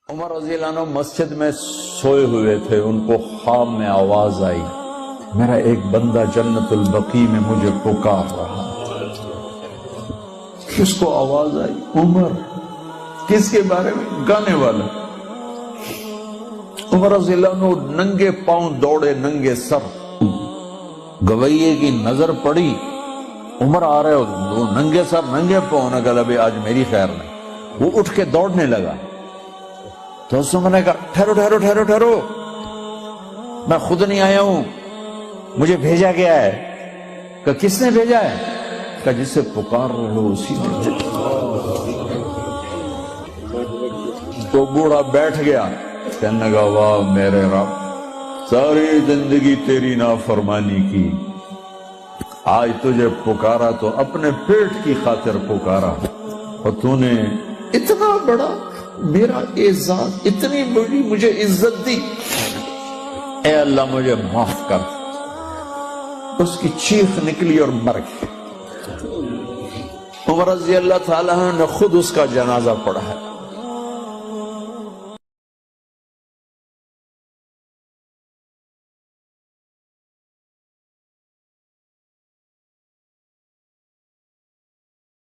عمر رضی اللہ عنہ مسجد میں سوئے ہوئے تھے، ان کو خواب میں آواز آئی، میرا ایک بندہ جنت البقیع میں مجھے پکار رہا۔ کس کو آواز آئی؟ عمر۔ کس کے بارے میں؟ گانے والا۔ عمر رضی اللہ عنہ ننگے پاؤں دوڑے، ننگے سر، گویے کی نظر پڑی، عمر آ رہے ہو، ننگے سر ننگے پاؤں، نے کہا ابھی آج میری خیر نہیں۔ وہ اٹھ کے دوڑنے لگا تو اس نے کہا ٹھہرو ٹھہرو ٹھہرو ٹھہرو، میں خود نہیں آیا ہوں، مجھے بھیجا گیا ہے۔ کہ کس نے بھیجا ہے؟ کہ جسے پکار رہے ہو اسی نے۔ تو بوڑھا بیٹھ گیا، کہنے لگا واہ میرے رب، ساری زندگی تیری نافرمانی کی، آج تجھے پکارا تو اپنے پیٹ کی خاطر پکارا، اور تو نے اتنا بڑا میرا اعزاز، اتنی بڑی مجھے عزت دی، اے اللہ مجھے معاف کر۔ اس کی چیخ نکلی اور مر گئی۔ عمر رضی اللہ تعالیٰ نے خود اس کا جنازہ پڑھا ہے۔